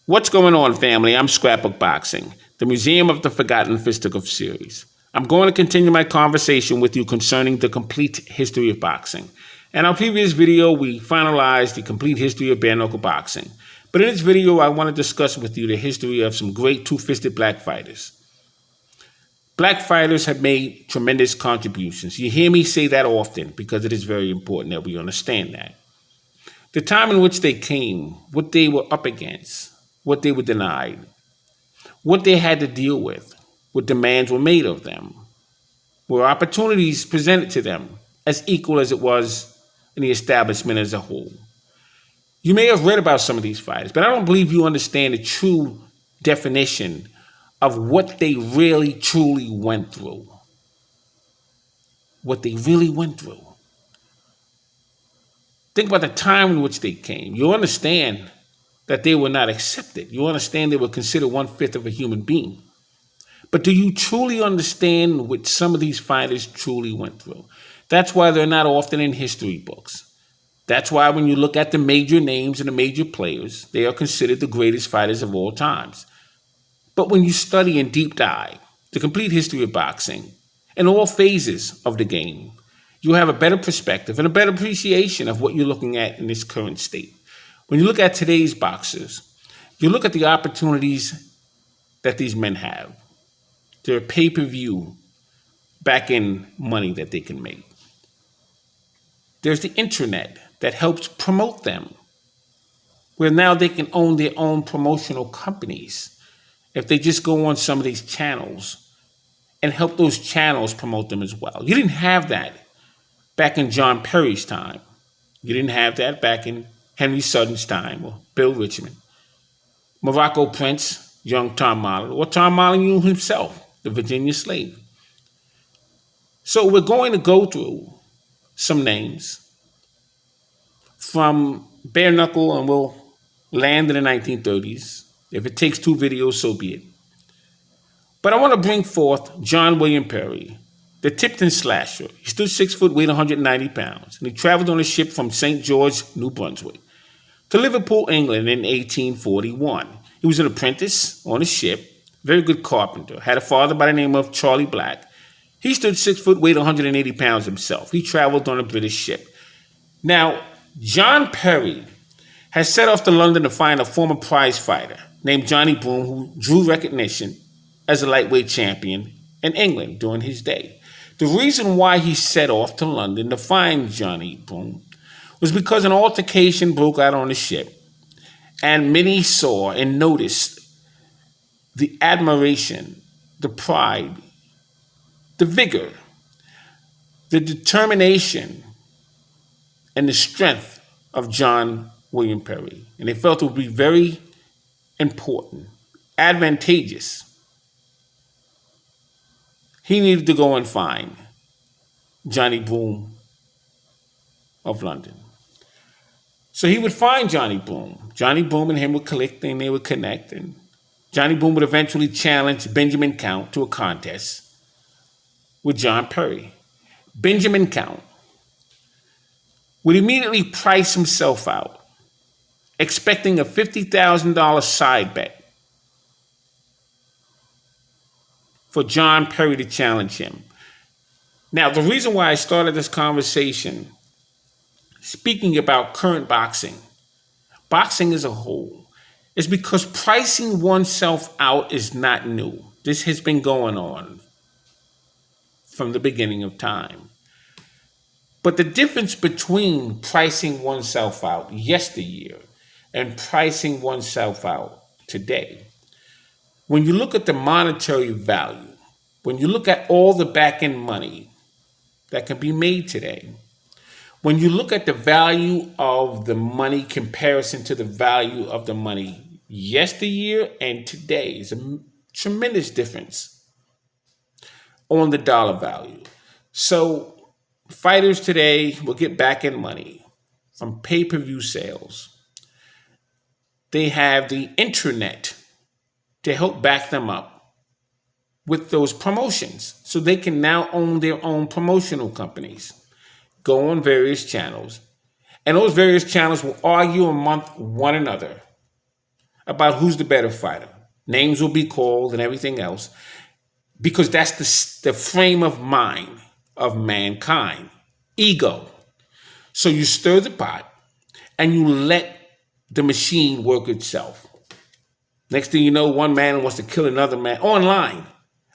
What's going on, family? I'm Scrapbook Boxing, the Museum of the Forgotten Fisticuff series. I'm going to continue my conversation with you concerning the complete history of boxing. In our previous video, we finalized the complete history of bare knuckle boxing. But in this video, I want to discuss with you the history of some great two-fisted black fighters. Black fighters have made tremendous contributions. You hear me say that often because it is very important that we understand that. The time in which they came, what they were up against, what they were denied, what they had to deal with, what demands were made of them, were opportunities presented to them as equal as it was in the establishment as a whole. You may have read about some of these fighters, but I don't believe you understand the true definition of what they really truly went through. What they really went through. Think about the time in which they came. You understand that they were not accepted. You understand they were considered 1/5 of a human being. But do you truly understand what some of these fighters truly went through? That's why they're not often in history books. That's why when you look at the major names and the major players, they are considered the greatest fighters of all times. But when you study and deep dive the complete history of boxing in all phases of the game, you have a better perspective and a better appreciation of what you're looking at in this current state. When you look at today's boxers, you look at the opportunities that these men have. Their pay-per-view back-end money that they can make. There's the internet that helps promote them, where now they can own their own promotional companies if they just go on some of these channels and help those channels promote them as well. You didn't have that back in John Perry's time. You didn't have that back in Henry Sutton's time or Bill Richmond. Morocco Prince, young Tom Molyneux, or Tom Molyneux himself, the Virginia slave. So we're going to go through some names from bare knuckle, and we'll land in the 1930s. If it takes 2 videos, so be it. But I want to bring forth John William Perry, the Tipton Slasher. He stood 6 foot, weighed 190 pounds, and he traveled on a ship from St. George, New Brunswick, to Liverpool, England in 1841. He was an apprentice on a ship, very good carpenter, had a father by the name of Charlie Black. He stood 6 foot, weighed 180 pounds himself. He traveled on a British ship. Now, John Perry has set off to London to find a former prize fighter named Johnny Broome, who drew recognition as a lightweight champion in England during his day. The reason why he set off to London to find Johnny Broome was because an altercation broke out on the ship, and many saw and noticed the admiration, the pride, the vigor, the determination, and the strength of John William Perry. And they felt it would be very important, advantageous. He needed to go and find Johnny Broome of London. So he would find Johnny Broome. Johnny Broome and him would click, and they would connect. And Johnny Broome would eventually challenge Benjamin Count to a contest with John Perry. Benjamin Count would immediately price himself out, expecting a $50,000 side bet for John Perry to challenge him. Now, the reason why I started this conversation speaking about current boxing as a whole, is because pricing oneself out is not new. This has been going on from the beginning of time. But the difference between pricing oneself out yesteryear and pricing oneself out today, when you look at the monetary value, when you look at all the back-end money that can be made today, when you look at the value of the money comparison to the value of the money yesteryear and today, is a tremendous difference on the dollar value. So fighters today will get back-end money from pay-per-view sales. They have the internet to help back them up with those promotions. So they can now own their own promotional companies, go on various channels, and those various channels will argue among one another about who's the better fighter. Names will be called and everything else because that's the frame of mind of mankind. Ego. So you stir the pot and you let the machine work itself. Next thing you know, one man wants to kill another man online.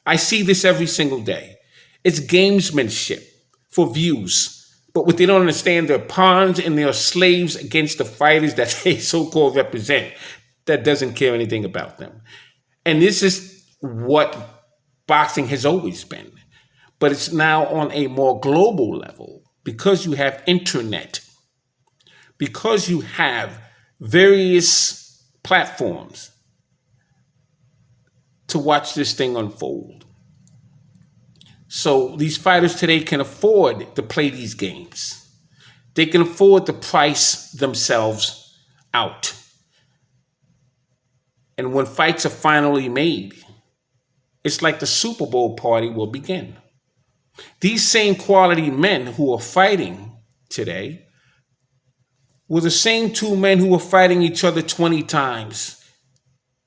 I see this every single day. It's gamesmanship for views. But what they don't understand, they're pawns and they're slaves against the fighters that they so-called represent that doesn't care anything about them. And this is what boxing has always been. But it's now on a more global level because you have internet, because you have various platforms to watch this thing unfold. So these fighters today can afford to play these games. They can afford to price themselves out. And when fights are finally made, it's like the Super Bowl party will begin. These same quality men who are fighting today were the same two men who were fighting each other 20 times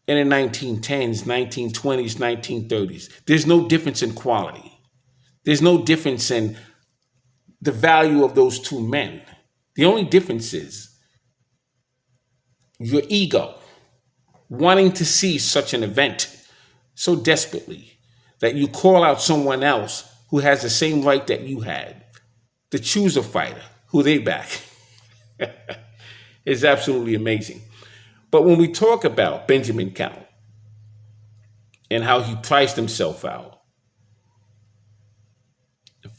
in the 1910s, 1920s, 1930s. There's no difference in quality. There's no difference in the value of those two men. The only difference is your ego, wanting to see such an event so desperately that you call out someone else who has the same right that you had to choose a fighter who they back. It's absolutely amazing. But when we talk about Benjamin Count and how he priced himself out,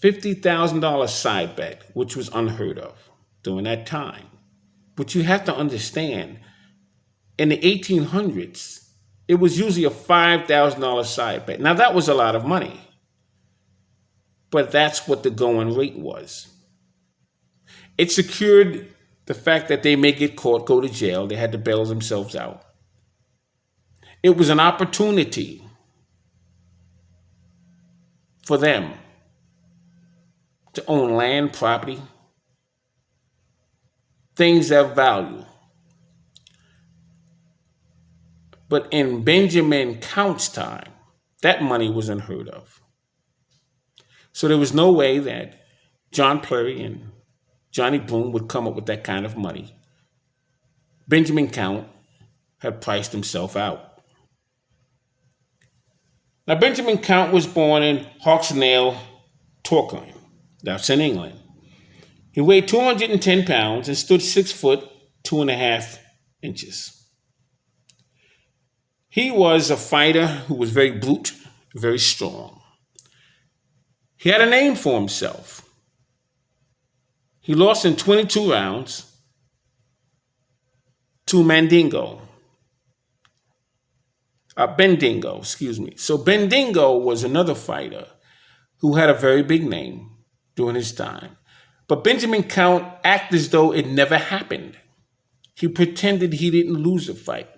$50,000 side bet, which was unheard of during that time. But you have to understand, in the 1800s, it was usually a $5,000 side bet. Now, that was a lot of money, but that's what the going rate was. It secured the fact that they may get caught, go to jail. They had to bail themselves out. It was an opportunity for them to own land, property, things of value. But in Benjamin Count's time, that money was unheard of. So there was no way that John Perry and Johnny Bloom would come up with that kind of money. Benjamin Count had priced himself out. Now, Benjamin Count was born in Hawksnell, Torquay. That's in England. He weighed 210 pounds and stood 6 foot 2.5 inches. He was a fighter who was very brute, very strong. He had a name for himself. He lost in 22 rounds to Bendigo. So Bendigo was another fighter who had a very big name during his time. But Benjamin Count acted as though it never happened. He pretended he didn't lose a fight.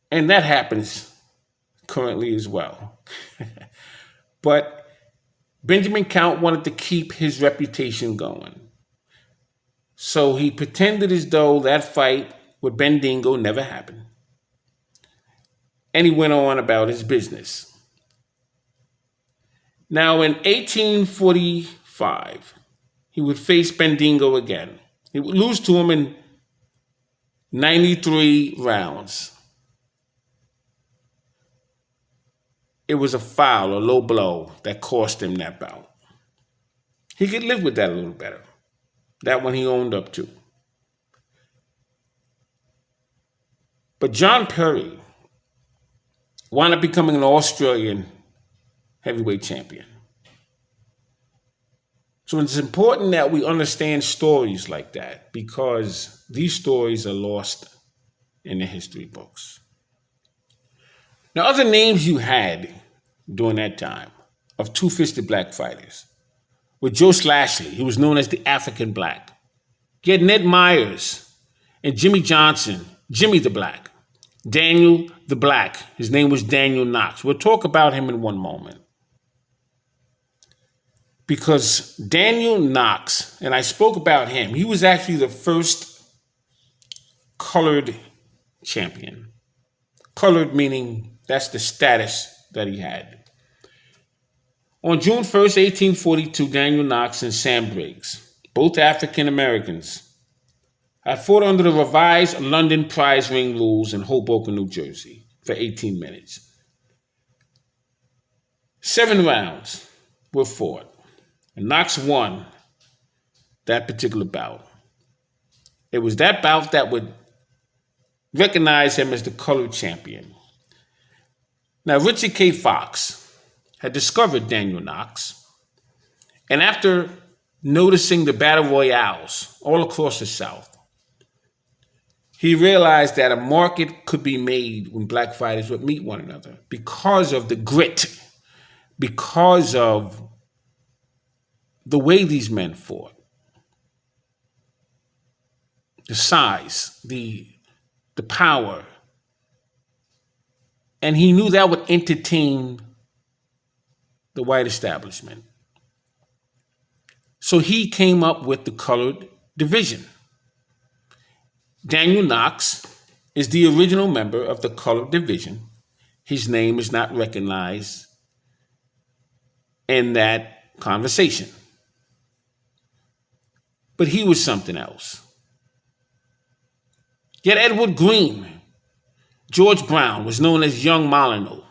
And that happens currently as well. But Benjamin Count wanted to keep his reputation going. So he pretended as though that fight with Bendigo never happened. And he went on about his business. Now, in 1845, he would face Bendigo again. He would lose to him in 93 rounds. It was a foul, a low blow that cost him that bout. He could live with that a little better. That one he owned up to. But John Perry wound up becoming an Australian heavyweight champion. So it's important that we understand stories like that because these stories are lost in the history books. Now, other names you had during that time of two-fisted black fighters were Joe Lashley. He was known as the African Black. You had Ned Myers and Jimmy Johnson, Jimmy the Black. Daniel the Black. His name was Daniel Knox. We'll talk about him in one moment. Because Daniel Knox, and I spoke about him, he was actually the first colored champion. Colored meaning that's the status that he had. On June 1st, 1842, Daniel Knox and Sam Briggs, both African Americans, had fought under the revised London prize ring rules in Hoboken, New Jersey for 18 minutes. 7 rounds were fought, and Knox won that particular bout. It was that bout that would recognize him as the colored champion. Now, Richard K. Fox had discovered Daniel Knox, and after noticing the battle royales all across the South, he realized that a market could be made when black fighters would meet one another because of the grit, because of the way these men fought, the size, the power. And he knew that would entertain the white establishment. So he came up with the colored division. Daniel Knox is the original member of the colored division. His name is not recognized in that conversation. But he was something else. Yet Edward Green, George Brown, was known as Young Molyneux.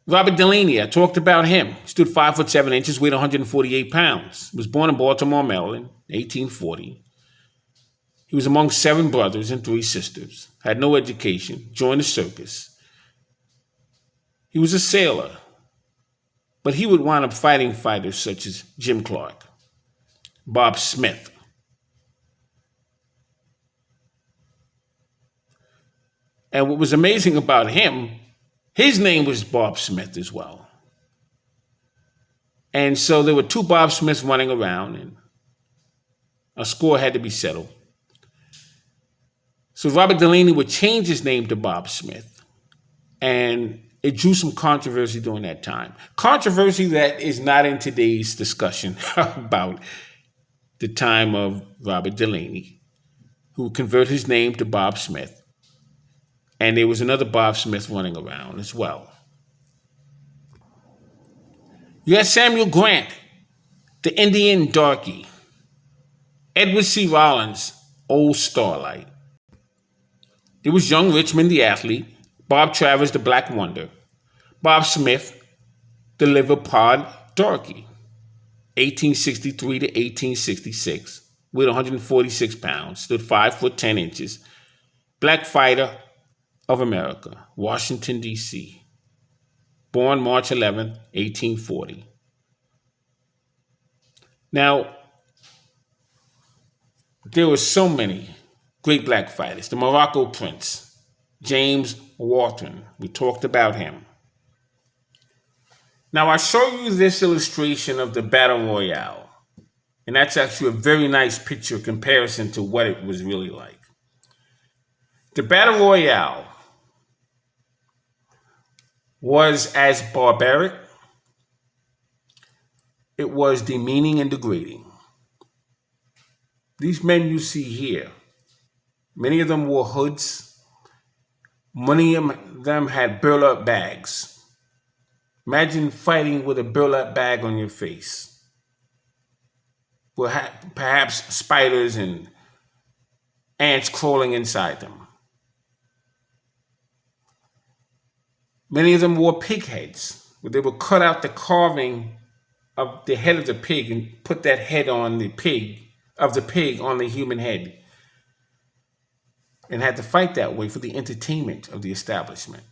Robert Delaney, I talked about him. Stood 5'7", weighed 148 pounds. Was born in Baltimore, Maryland, 1840. He was among 7 brothers and 3 sisters. Had no education. Joined the circus. He was a sailor, but he would wind up fighting fighters such as Jim Clark, Bob Smith. And what was amazing about him, his name was Bob Smith as well. And so there were 2 Bob Smiths running around, and a score had to be settled. So Robert Delaney would change his name to Bob Smith, and it drew some controversy during that time. Controversy that is not in today's discussion about the time of Robert Delaney, who converted his name to Bob Smith. And there was another Bob Smith running around as well. You had Samuel Grant, the Indian darky. Edward C. Rollins, Old Starlight. There was young Richmond, the athlete. Bob Travers, the Black Wonder. Bob Smith, the Liver Pod darky. 1863 to 1866. Weighed 146 pounds. Stood 5'10". Black fighter of America, Washington, D.C. Born March 11, 1840. Now, there were so many great black fighters. The Morocco Prince, James Wharton. We talked about him. Now, I show you this illustration of the Battle Royale, and that's actually a very nice picture comparison to what it was really like. The Battle Royale was as barbaric, it was demeaning and degrading. These men you see here, many of them wore hoods. Many of them had burlap bags. Imagine fighting with a burlap bag on your face, with perhaps spiders and ants crawling inside them. Many of them wore pig heads, where they would cut out the carving of the head of the pig and put that head on the pig, on the human head, and had to fight that way for the entertainment of the establishment.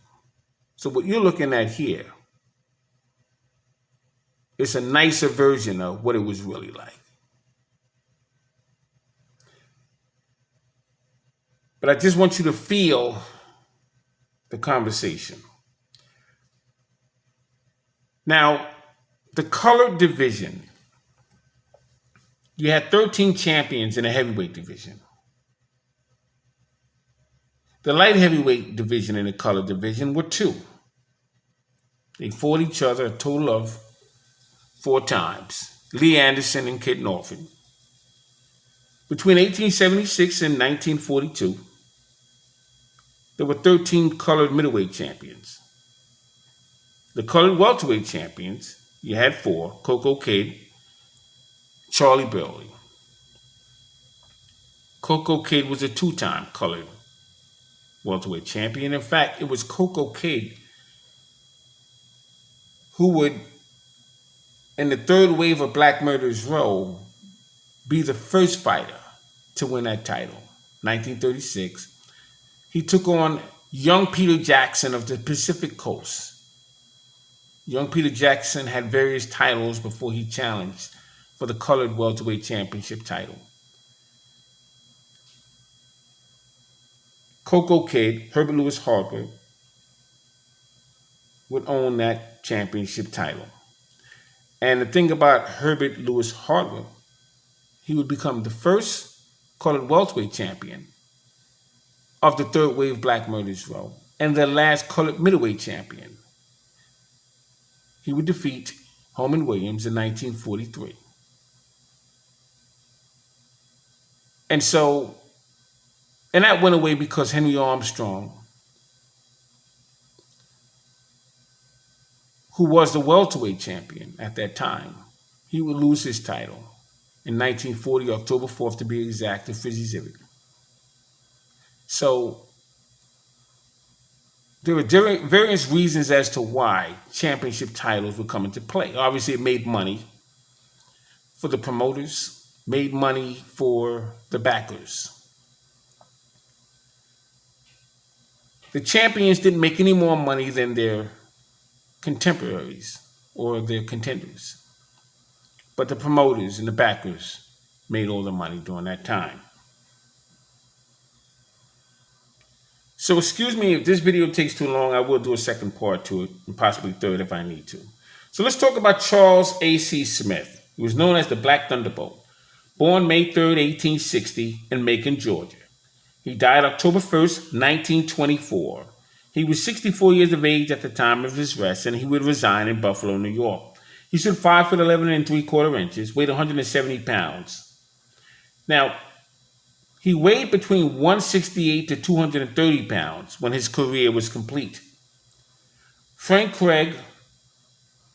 So what you're looking at here is a nicer version of what it was really like. But I just want you to feel the conversation. Now, the colored division, you had 13 champions in the heavyweight division. The light heavyweight division and the colored division were 2. They fought each other a total of 4 times. Lee Anderson and Kit Norton. Between 1876 and 1942, there were 13 colored middleweight champions. The colored welterweight champions, you had four: Coco Kid, Charlie Burley. Coco Kid was a two-time colored welterweight champion. In fact, it was Coco Kid who would, in the third wave of Black Murderers Row, be the first fighter to win that title. 1936, he took on young Peter Jackson of the Pacific Coast. Young Peter Jackson had various titles before he challenged for the colored welterweight championship title. Coco Kid, Herbert Lewis Harper, would own that championship title. And the thing about Herbert Lewis Harper, he would become the first colored welterweight champion of the third wave Black Murderers Row and the last colored middleweight champion. He would defeat Holman Williams in 1943. And that went away because Henry Armstrong, who was the welterweight champion at that time, he would lose his title in 1940, October 4th to be exact, to Frizzy Zivit. So there were various reasons as to why championship titles would come into play. Obviously, it made money for the promoters, made money for the backers. The champions didn't make any more money than their contemporaries or their contenders. But the promoters and the backers made all the money during that time. So excuse me if this video takes too long. I will do a second part to it, and possibly third if I need to. So let's talk about Charles A.C. Smith. He was known as the Black Thunderbolt. Born May 3rd, 1860 in Macon, Georgia. He died October 1st, 1924. He was 64 years of age at the time of his arrest, and he would reside in Buffalo, New York. He stood 5'11" 3/4 inches, weighed 170 pounds. Now, he weighed between 168 to 230 pounds when his career was complete. Frank Craig,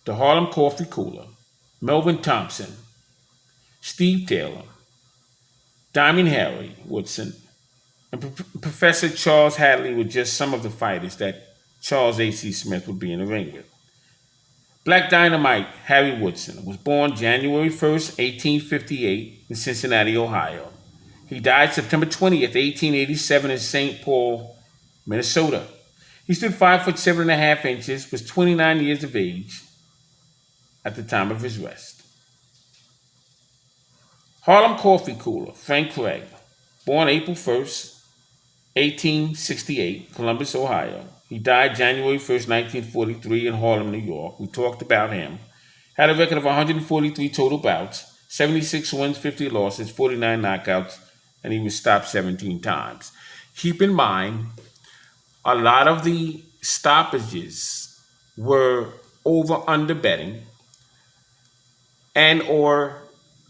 the Harlem Coffee Cooler, Melvin Thompson, Steve Taylor, Diamond Harry Woodson, and Professor Charles Hadley were just some of the fighters that Charles A.C. Smith would be in the ring with. Black Dynamite Harry Woodson was born January 1st, 1858 in Cincinnati, Ohio. He died September 20th, 1887 in St. Paul, Minnesota. He stood 5'7.5", was 29 years of age at the time of his arrest. Harlem Coffee Cooler Frank Craig, born April 1st, 1868, Columbus, Ohio. He died January 1st, 1943 in Harlem, New York. We talked about him. Had a record of 143 total bouts, 76 wins, 50 losses, 49 knockouts, and he was stopped 17 times. Keep in mind, a lot of the stoppages were over-under betting, and or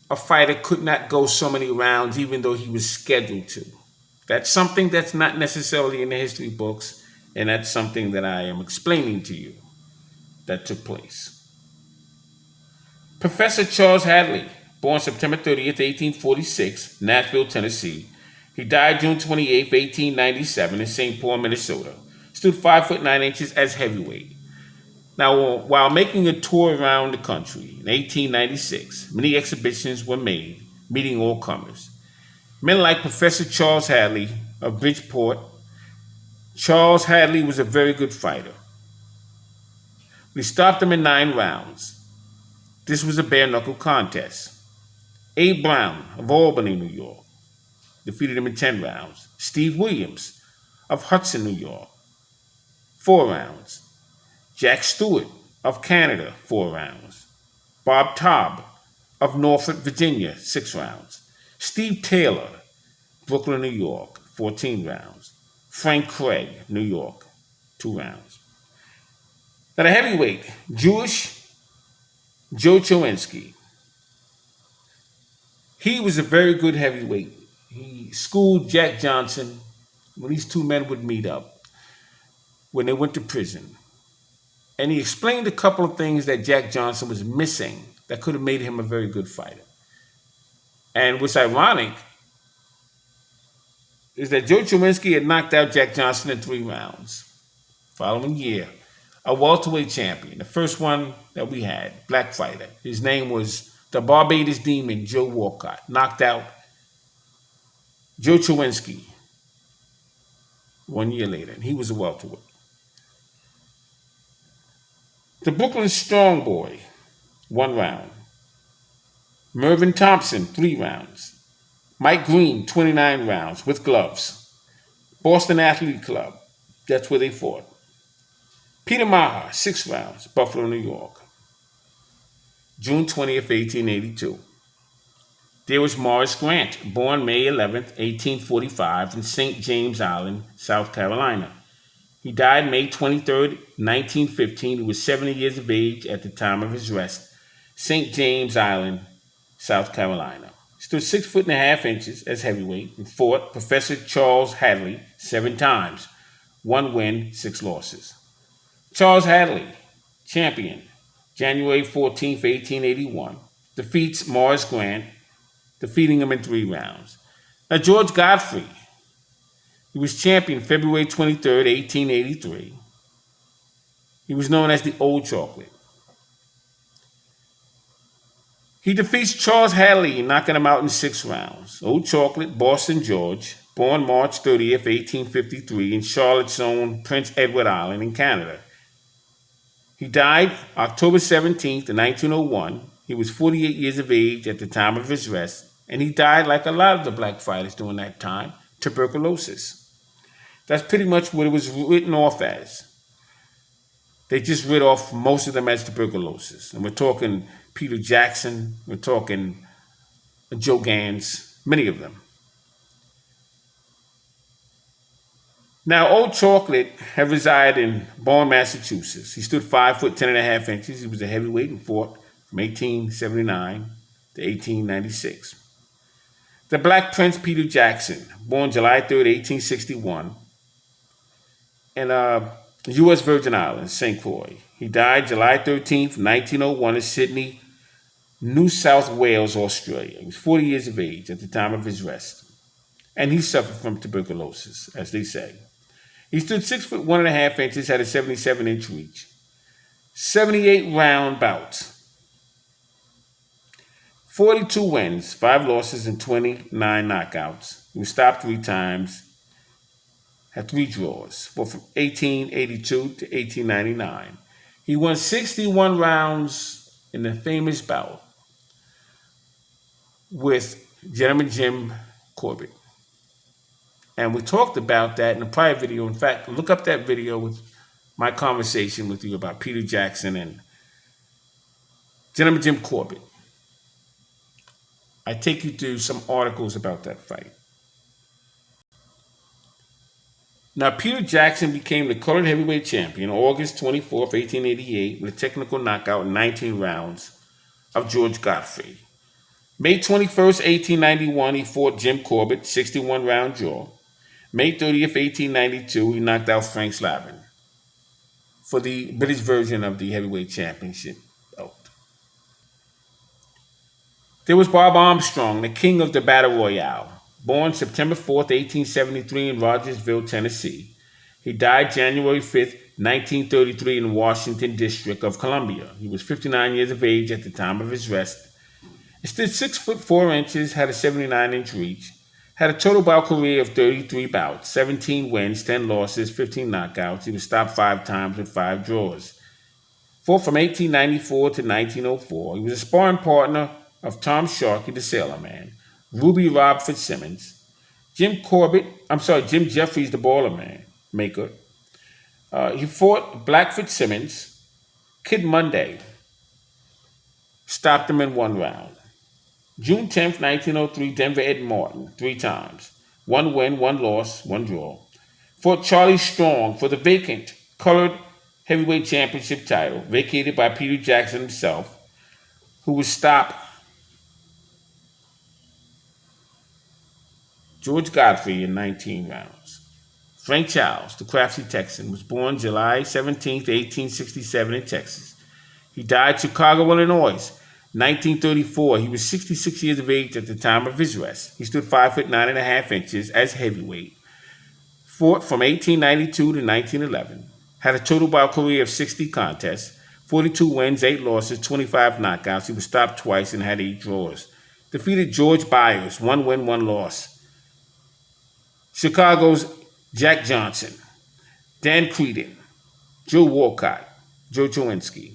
a fighter could not go so many rounds even though he was scheduled to. That's something that's not necessarily in the history books, and that's something that I am explaining to you that took place. Professor Charles Hadley, born September 30th, 1846, Nashville, Tennessee. He died June 28th, 1897 in St. Paul, Minnesota. Stood 5'9" as heavyweight. Now, while making a tour around the country in 1896, many exhibitions were made, meeting all comers. Men like Professor Charles Hadley of Bridgeport. Charles Hadley was a very good fighter. We stopped him in 9 rounds. This was a bare-knuckle contest. Abe Brown of Albany, New York, defeated him in 10 rounds. Steve Williams of Hudson, New York, 4 rounds. Jack Stewart of Canada, 4 rounds. Bob Taub of Norfolk, Virginia, 6 rounds. Steve Taylor, Brooklyn, New York, 14 rounds. Frank Craig, New York, 2 rounds. Now the heavyweight, Jewish Joe Chowinski. He was a very good heavyweight he schooled Jack Johnson when these two men would meet up when they went to prison. And he explained a couple of things that Jack Johnson was missing that could have made him a very good fighter. And what's ironic is that Joe Chowinski had knocked out Jack Johnson in 3 rounds. Following year, a welterweight champion, the first one that we had, black fighter. His name was the Barbados Demon, Joe Walcott, knocked out Joe Chowinski 1 year later, and he was a welterweight. The Brooklyn Strong Boy, 1 round. Mervyn Thompson, 3 rounds. Mike Green, 29 rounds with gloves. Boston Athletic Club, that's where they fought. Peter Maher, 6 rounds, Buffalo, New York. June 20th, 1882. There was Morris Grant, born May 11th, 1845, in St. James Island, South Carolina. He died May 23rd, 1915. He was 70 years of age at the time of his arrest. St. James Island, South Carolina. Stood 6'1" as heavyweight and fought Professor Charles Hadley 7 times. 1 win, 6 losses. Charles Hadley, champion, January 14th, 1881, defeats Morris Grant, defeating him in 3 rounds. Now, George Godfrey, he was champion February 23rd, 1883. He was known as the Old Chocolate. He defeats Charles Hadley, knocking him out in 6 rounds. Old Chocolate, Boston George, born March 30th, 1853, in Charlotte's own Prince Edward Island in Canada. He died October 17th, 1901. He was 48 years of age at the time of his arrest, and he died, like a lot of the black fighters during that time, tuberculosis. That's pretty much what it was written off as. They just writ off most of them as tuberculosis. And we're talking Peter Jackson, we're talking Joe Gans, many of them. Now, Old Chocolate had resided in Bourne, Massachusetts. He stood 5'10.5". He was a heavyweight and fought from 1879 to 1896. The Black Prince Peter Jackson, born July 3rd, 1861, in U.S. Virgin Islands, St. Croix. He died July 13th, 1901 in Sydney, New South Wales, Australia. He was 40 years of age at the time of his arrest. And he suffered from tuberculosis, as they say. He stood 6'1.5", had a 77-inch reach. 78 round bouts. 42 wins, 5 losses, and 29 knockouts. He was stopped 3 times. Had 3 draws, from 1882 to 1899. He won 61 rounds in the famous bout with Gentleman Jim Corbett. And we talked about that in a prior video. In fact, look up that video with my conversation with you about Peter Jackson and Gentleman Jim Corbett. I take you through some articles about that fight. Now, Peter Jackson became the colored heavyweight champion August 24th, 1888, with a technical knockout in 19 rounds of George Godfrey. May 21st, 1891, he fought Jim Corbett, 61-round draw. May 30th, 1892, he knocked out Frank Slavin for the British version of the heavyweight championship belt. There was Bob Armstrong, the king of the Battle Royale. Born September 4th, 1873 in Rogersville, Tennessee. He died January 5th, 1933 in Washington District of Columbia. He was 59 years of age at the time of his arrest. He stood 6'4", had a 79-inch reach, had a total bout career of 33 bouts, 17 wins, 10 losses, 15 knockouts. He was stopped 5 times with 5 draws. Fought from 1894 to 1904. He was a sparring partner of Tom Sharkey, the Sailor Man, Ruby Rob Fitzsimmons, Jim Jeffries, the Boiler Maker. He fought Black Fitzsimmons, Kid Monday, stopped him in 1 round. June 10th, 1903, Denver Ed Martin, 3 times. 1 win, 1 loss, 1 draw. Fought Charlie Strong for the vacant colored heavyweight championship title, vacated by Peter Jackson himself, who was stopped George Godfrey in 19 rounds. Frank Charles, the crafty Texan, was born July 17th, 1867 in Texas. He died Chicago, Illinois, 1934. He was 66 years of age at the time of his arrest. He stood 5'9.5" as heavyweight. Fought from 1892 to 1911. Had a total bout career of 60 contests, 42 wins, 8 losses, 25 knockouts. He was stopped twice and had 8 draws. Defeated George Byers, 1 win, 1 loss. Chicago's Jack Johnson, Dan Creedon, Joe Walcott, Joe Chowinski.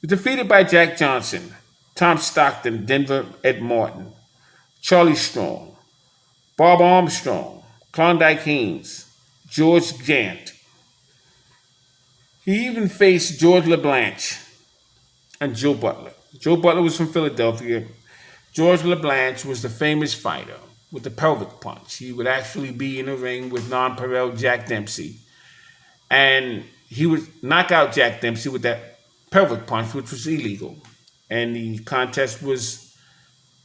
Was defeated by Jack Johnson, Tom Stockton, Denver Ed Martin, Charlie Strong, Bob Armstrong, Klondike Haynes, George Gant. He even faced George LeBlanc and Joe Butler. Joe Butler was from Philadelphia. George LeBlanc was the famous fighter with the pelvic punch. He would actually be in the ring with nonpareil Jack Dempsey. And he would knock out Jack Dempsey with that pelvic punch, which was illegal. And the contest was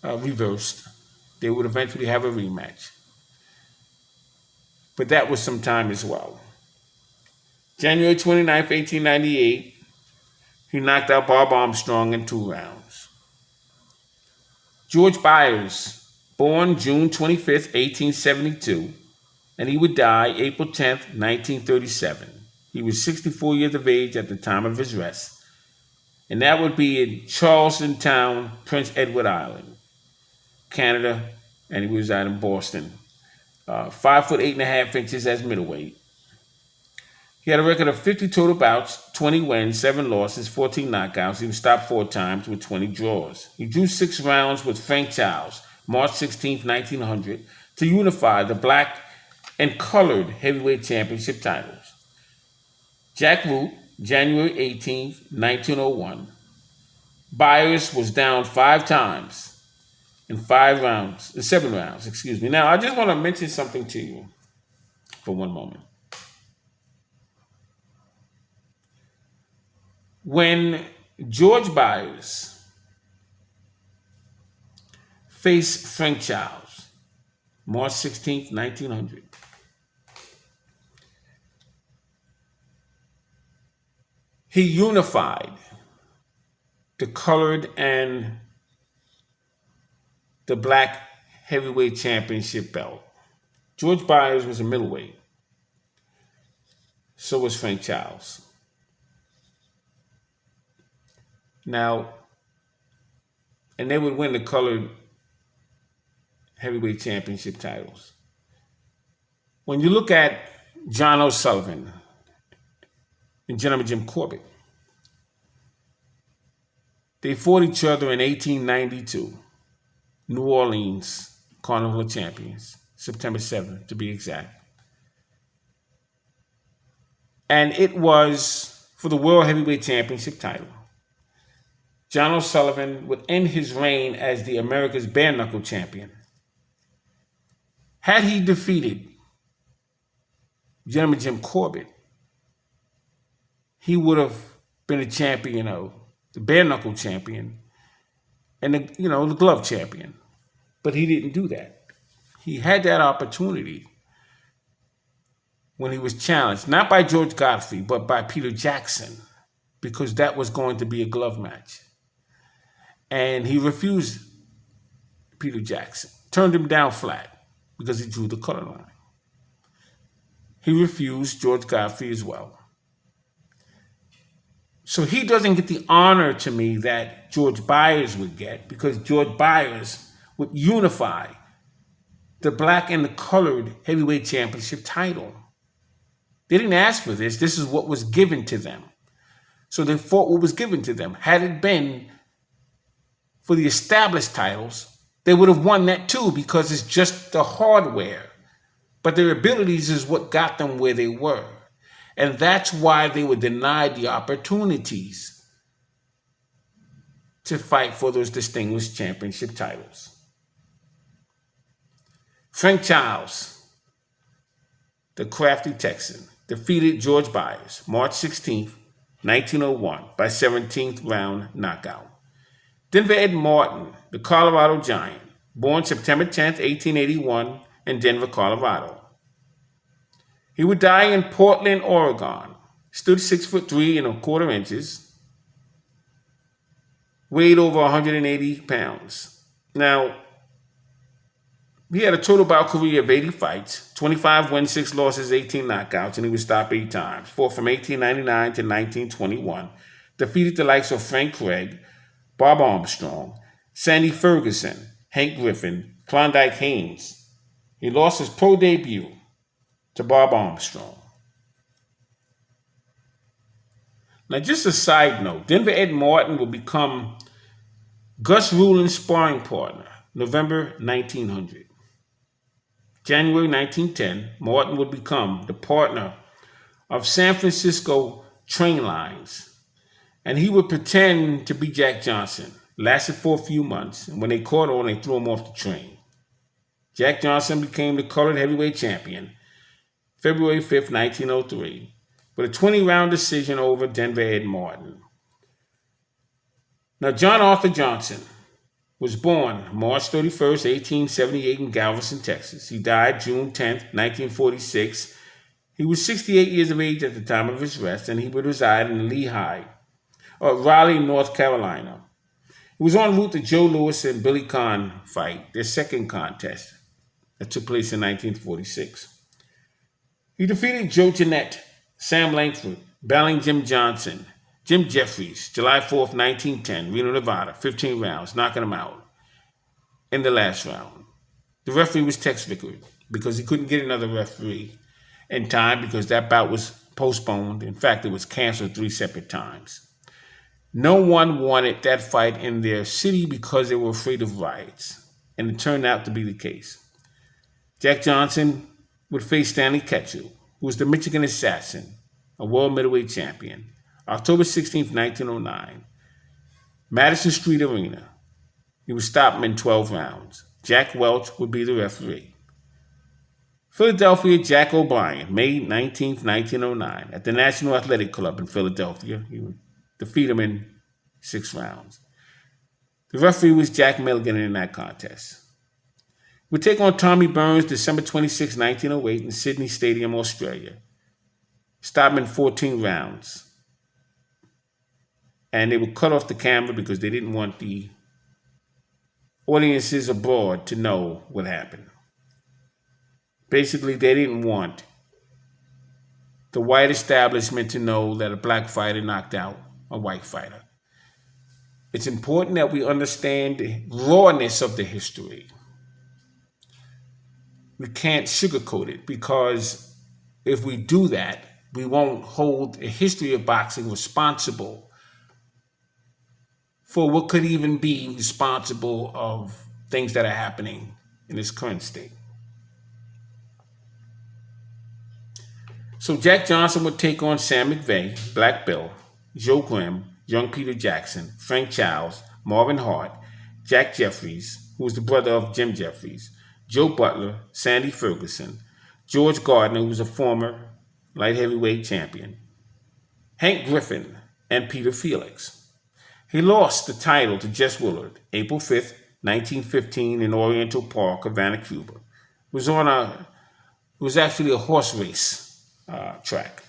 reversed. They would eventually have a rematch. But that was some time as well. January 29th, 1898, he knocked out Bob Armstrong in 2 rounds. George Byers, born June 25th, 1872, and he would die April 10th, 1937. He was 64 years of age at the time of his arrest. And that would be in Charleston Town, Prince Edward Island, Canada, and he was out in Boston. 5'8.5" as middleweight. He had a record of 50 total bouts, 20 wins, 7 losses, 14 knockouts. He was stopped 4 times with 20 draws. He drew 6 rounds with Frank Charles, March 16, 1900, to unify the black and colored heavyweight championship titles. Jack Root, January 18, 1901. Byers was down 5 times in 7 rounds. Now, I just want to mention something to you for one moment. When George Byers faced Frank Charles, March 16th, 1900, he unified the colored and the black heavyweight championship belt. George Byers was a middleweight. So was Frank Charles. Now, and they would win the colored heavyweight championship titles. When you look at John O'Sullivan and Gentleman Jim Corbett, they fought each other in 1892, New Orleans Carnival of Champions, September 7th to be exact. And it was for the World Heavyweight Championship title. John O'Sullivan would end his reign as the America's bare knuckle champion. Had he defeated Gentleman Jim Corbett, he would have been a champion of the bare knuckle champion and the glove champion. But he didn't do that. He had that opportunity when he was challenged, not by George Godfrey, but by Peter Jackson, because that was going to be a glove match. And he refused Peter Jackson, turned him down flat because he drew the color line. He refused George Godfrey as well. So he doesn't get the honor to me that George Byers would get, because George Byers would unify the black and the colored heavyweight championship title. They didn't ask for this. This is what was given to them. So they fought what was given to them. Had it been for the established titles, they would have won that too, because it's just the hardware. But their abilities is what got them where they were. And that's why they were denied the opportunities to fight for those distinguished championship titles. Frank Charles, the crafty Texan, defeated George Byers, March 16th, 1901, by 17th round knockout. Denver Ed Martin, the Colorado Giant, born September 10th, 1881, in Denver, Colorado. He would die in Portland, Oregon. Stood 6'3" weighed over 180 pounds. Now, he had a total bout career of 80 fights, 25 wins, 6 losses, 18 knockouts, and he was stopped 8 times. Fought from 1899 to 1921. Defeated the likes of Frank Craig, Bob Armstrong, Sandy Ferguson, Hank Griffin, Klondike Haynes. He lost his pro debut to Bob Armstrong. Now, just a side note, Denver Ed Martin will become Gus Rulin's sparring partner, November 1900. January 1910, Martin would become the partner of San Francisco Train Lines, and he would pretend to be Jack Johnson. Lasted for a few months, and when they caught on, they threw him off the train. Jack Johnson became the colored heavyweight champion, February 5th, 1903, with a 20-round decision over Denver Ed Martin. Now, John Arthur Johnson was born March 31st, 1878 in Galveston, Texas. He died June 10th, 1946. He was 68 years of age at the time of his arrest, and he would reside in Raleigh, North Carolina. He was en route to Joe Louis and Billy Conn fight, their second contest that took place in 1946. He defeated Joe Jeanette, Sam Langford, Battling Jim Johnson, Jim Jeffries, July 4th, 1910, Reno, Nevada, 15 rounds, knocking him out in the last round. The referee was Tex Vickard because he couldn't get another referee in time because that bout was postponed. In fact, it was canceled 3 separate times. No one wanted that fight in their city because they were afraid of riots, and it turned out to be the case. Jack Johnson would face Stanley Ketchel, who was the Michigan Assassin, a world middleweight champion, October 16th, 1909, Madison Street Arena. He would stop him in 12 rounds. Jack Welch would be the referee. Philadelphia, Jack O'Brien, May 19th, 1909, at the National Athletic Club in Philadelphia. He would defeat him in 6 rounds. The referee was Jack Milligan in that contest. He would take on Tommy Burns December 26, 1908 in Sydney Stadium, Australia. Stop him in 14 rounds. And they would cut off the camera because they didn't want the audiences abroad to know what happened. Basically, they didn't want the white establishment to know that a black fighter knocked out a white fighter. It's important that we understand the rawness of the history. We can't sugarcoat it because if we do that, we won't hold a history of boxing responsible for what could even be responsible of things that are happening in its current state. So Jack Johnson would take on Sam McVeigh, Black Bill, Joe Grimm, Young Peter Jackson, Frank Childs, Marvin Hart, Jack Jeffries, who was the brother of Jim Jeffries, Joe Butler, Sandy Ferguson, George Gardner, who was a former light heavyweight champion, Hank Griffin, and Peter Felix. He lost the title to Jess Willard, April 5th, 1915 in Oriental Park, Havana, Cuba. It was actually a horse race track.